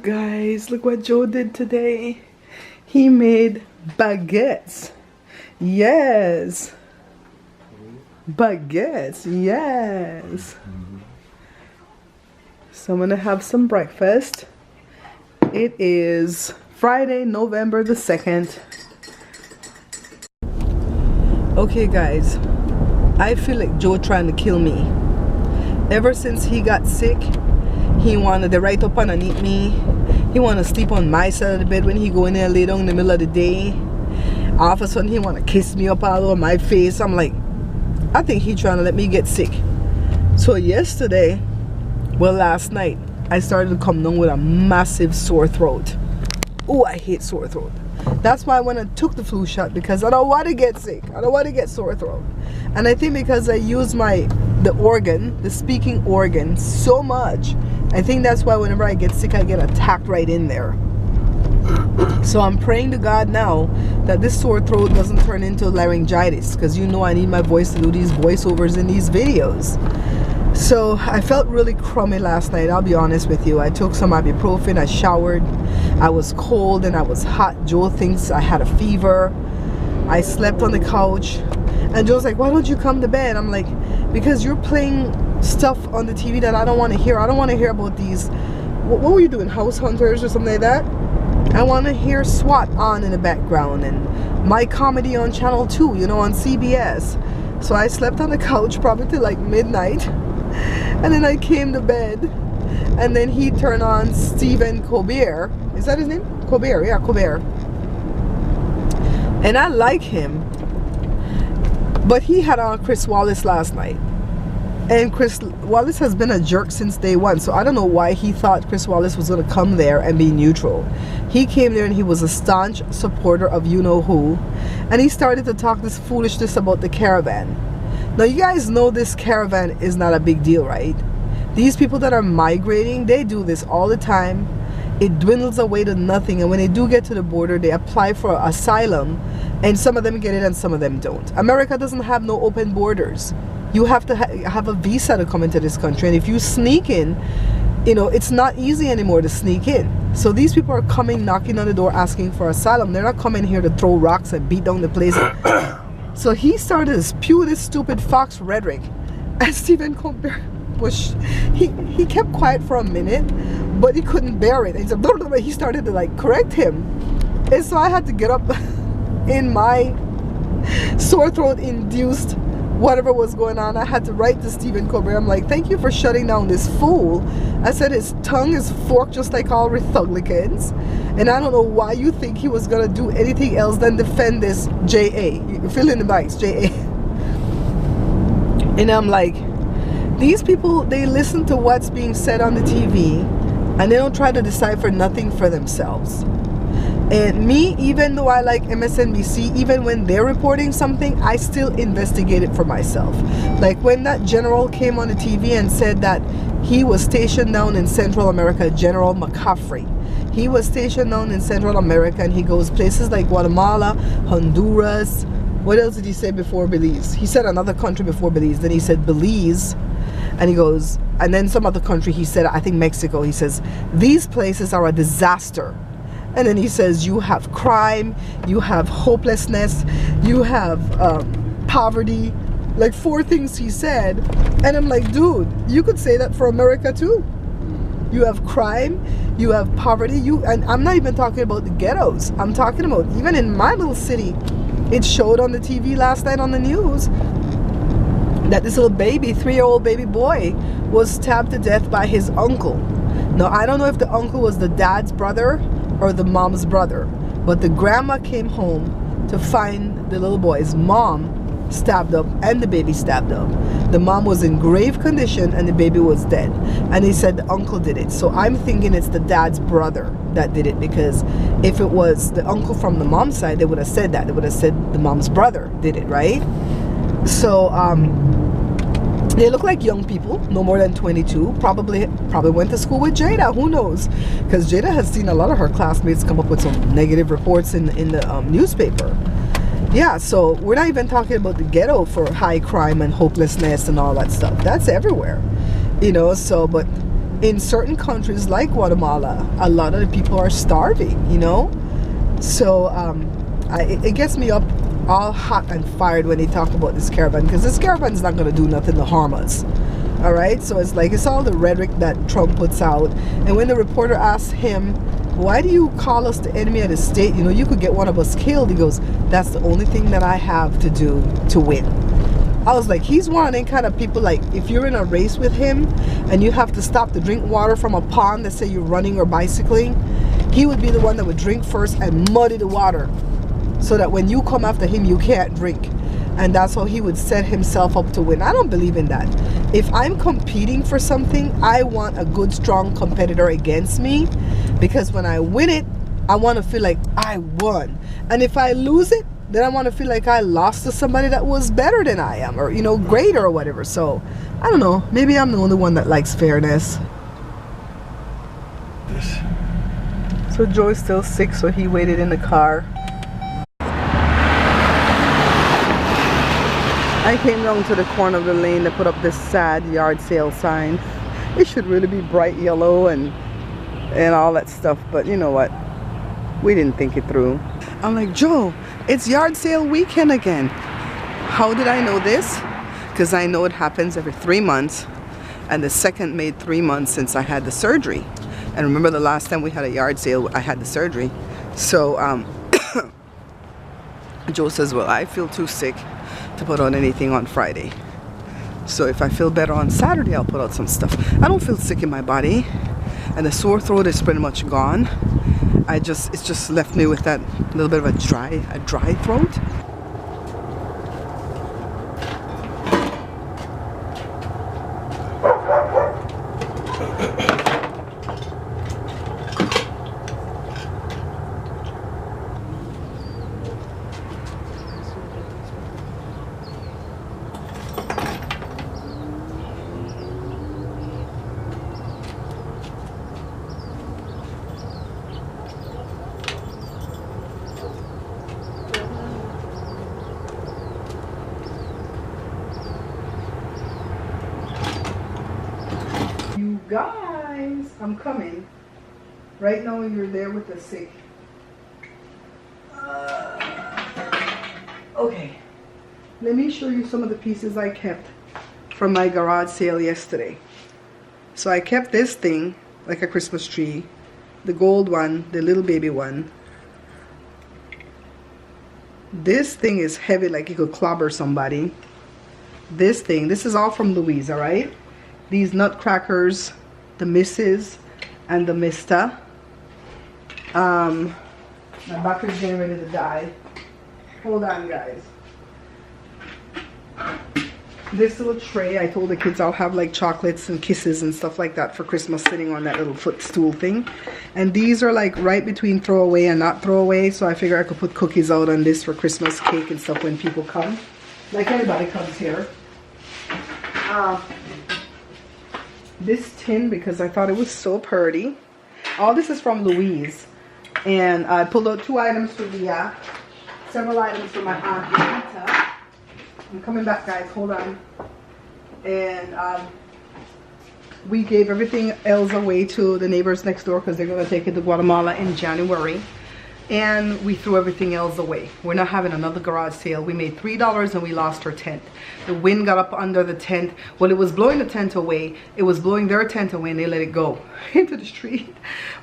Guys, look what Joe did today. He made baguettes. Yes. Baguettes. Yes. So I'm gonna have some breakfast. It is Friday, November the 2nd. Okay guys, I feel like Joe trying to kill me. Ever since he got sick, he wanted to right up underneath me. He wanted to sleep on my side of the bed when he go in there lay down in the middle of the day. All of a sudden he want to kiss me up all over my face. I'm like, I think he trying to let me get sick. So yesterday, well last night, I started to come down with a massive sore throat. Oh, I hate sore throat. That's why when I took the flu shot, because I don't want to get sick. I don't want to get sore throat. And I think because I use the speaking organ so much, I think that's why whenever I get sick, I get attacked right in there. So I'm praying to God now that this sore throat doesn't turn into laryngitis, because you know I need my voice to do these voiceovers in these videos. So I felt really crummy last night, I'll be honest with you. I took some ibuprofen, I showered, I was cold and I was hot. Joe thinks I had a fever. I slept on the couch and Joe's like, why don't you come to bed? I'm like, because you're playing stuff on the TV that I don't want to hear. I don't want to hear about these, what were you doing, House Hunters or something like that? I want to hear SWAT on in the background and My Comedy on Channel 2, you know, on CBS. So I slept on the couch probably till like midnight. And then I came to bed, and then he turned on Stephen Colbert. Is that his name? Colbert, yeah, Colbert. And I like him, but he had on Chris Wallace last night. And Chris Wallace has been a jerk since day one, so I don't know why he thought Chris Wallace was going to come there and be neutral. He came there and he was a staunch supporter of you-know-who, and he started to talk this foolishness about the caravan. Now you guys know this caravan is not a big deal, right? These people that are migrating, they do this all the time. It dwindles away to nothing, and when they do get to the border, they apply for asylum, and some of them get it and some of them don't. America doesn't have no open borders. You have to have a visa to come into this country, and if you sneak in, you know, it's not easy anymore to sneak in. So these people are coming, knocking on the door, asking for asylum. They're not coming here to throw rocks and beat down the place. So he started to spew this stupid Fox rhetoric, and Stephen Colbert was, he kept quiet for a minute, but he couldn't bear it. And he said, blah, blah, blah. He started to like correct him, and so I had to get up in my sore throat induced whatever was going on. I had to write to Stephen Colbert. I'm like, thank you for shutting down this fool. I said his tongue is forked just like all Republicans, and I don't know why you think he was gonna do anything else than defend this JA. You fill in the blanks, JA. And I'm like, these people, they listen to what's being said on the TV, and they don't try to decide for nothing for themselves. And me, even though I like MSNBC, even when they're reporting something, I still investigate it for myself. Like when that general came on the TV and said that he was stationed down in Central America, General McCaffrey. He was stationed down in Central America, and he goes places like Guatemala, Honduras. What else did he say before Belize? He said another country before Belize. Then he said Belize. And he goes, and then some other country, he said, I think Mexico. He says, these places are a disaster. And then he says, you have crime, you have hopelessness, you have poverty. Like 4 things he said. And I'm like, dude, you could say that for America too. You have crime, you have poverty, and I'm not even talking about the ghettos. I'm talking about even in my little city. It showed on the TV last night on the news that this little baby, 3-year-old baby boy, was stabbed to death by his uncle. Now, I don't know if the uncle was the dad's brother or the mom's brother, but the grandma came home to find the little boy's mom stabbed up and the baby stabbed up. The mom was in grave condition and the baby was dead, and they said the uncle did it. So I'm thinking it's the dad's brother that did it, because if it was the uncle from the mom's side, they would have said that. They would have said the mom's brother did it, right? So they look like young people, no more than 22. Probably went to school with Jada. Who knows? Because Jada has seen a lot of her classmates come up with some negative reports in the newspaper. Yeah, so we're not even talking about the ghetto for high crime and hopelessness and all that stuff. That's everywhere, you know. So, but in certain countries like Guatemala, a lot of the people are starving, you know. So it gets me up all hot and fired when they talk about this caravan, because this caravan is not going to do nothing to harm us. All right, so it's like, it's all the rhetoric that Trump puts out. And when the reporter asked him, why do you call us the enemy of the state? You know, you could get one of us killed. He goes, that's the only thing that I have to do to win. I was like, he's one of them kind of people, like, if you're in a race with him and you have to stop to drink water from a pond, let's say you're running or bicycling, he would be the one that would drink first and muddy the water so that when you come after him, you can't drink. And that's how he would set himself up to win. I don't believe in that. If I'm competing for something, I want a good, strong competitor against me, because when I win it, I want to feel like I won. And if I lose it, then I want to feel like I lost to somebody that was better than I am, or, you know, greater or whatever. So I don't know, maybe I'm the only one that likes fairness. So Joe's still sick, so he waited in the car. I came down to the corner of the lane to put up this sad yard sale sign. It should really be bright yellow and all that stuff, but you know what, we didn't think it through. I'm like, Joe, it's yard sale weekend again. How did I know this? Because I know it happens every 3 months, and the second made 3 months since I had the surgery. And remember, the last time we had a yard sale, I had the surgery. So Joe says, well, I feel too sick to put on anything on Friday. So if I feel better on Saturday, I'll put out some stuff. I don't feel sick in my body, and the sore throat is pretty much gone. It's just left me with that little bit of a dry throat. Guys, I'm coming. Right now you're there with the sick. Okay, let me show you some of the pieces I kept from my garage sale yesterday. So I kept this thing like a Christmas tree, the gold one, the little baby one. This thing is heavy, like you could clobber somebody. This thing, this is all from Louise, all right? These nutcrackers, the Mrs. and the Mr. My battery's getting ready to die. Hold on, guys. This little tray, I told the kids I'll have like chocolates and kisses and stuff like that for Christmas, sitting on that little footstool thing. And these are like right between throwaway and not throwaway, so I figure I could put cookies out on this for Christmas cake and stuff when people come. Like everybody comes here. This tin, because I thought it was so pretty. All this is from Louise. And I pulled out 2 items for Leah, several items for my Aunt Rita. I'm coming back, guys, hold on. And we gave everything else away to the neighbors next door because they're going to take it to Guatemala in January. And we threw everything else away. We're not having another garage sale. We made $3 and we lost our tent. The wind got up under the tent. Well, it was blowing the tent away. It was blowing their tent away and they let it go into the street.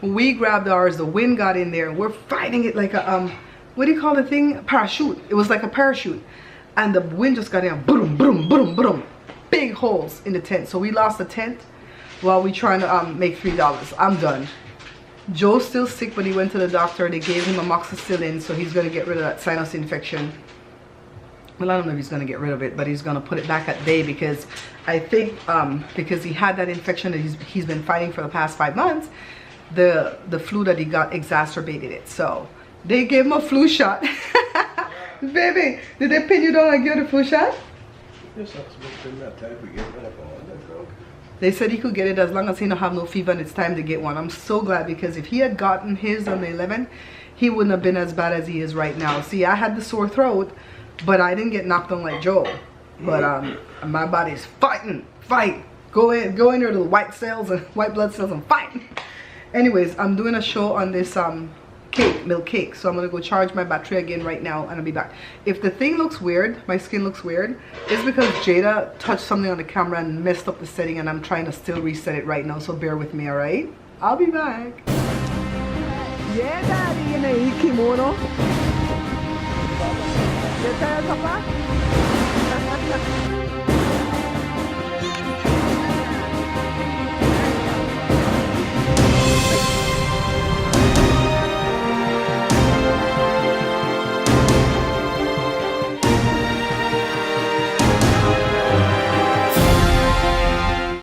We grabbed ours. The wind got in there and we're fighting it like a, what do you call the thing? A parachute. It was like a parachute. And the wind just got in. Boom, boom, boom, boom. Big holes in the tent. So we lost the tent while we trying to make $3. I'm done. Joe's still sick, but he went to the doctor. They gave him amoxicillin, so he's going to get rid of that sinus infection. Well, I don't know if he's going to get rid of it, but he's going to put it back at bay because I think because he had that infection that he's been fighting for the past 5 months, the flu that he got exacerbated it. So they gave him a flu shot. Baby, did they pin you down and give you the flu shot? They said he could get it as long as he don't have no fever and it's time to get one. I'm so glad, because if he had gotten his on the 11th, he wouldn't have been as bad as he is right now. See, I had the sore throat, but I didn't get knocked on like Joe. But my body's fight. Go in there, little white cells and white blood cells, and fight. Anyways, I'm doing a show on this milk cake, so I'm gonna go charge my battery again right now, and I'll be back. If the thing looks weird, my skin looks weird, it's because Jada touched something on the camera and messed up the setting, and I'm trying to still reset it right now, so bear with me, all right? I'll be back. Yeah, daddy, in a kimono. You tired, Papa?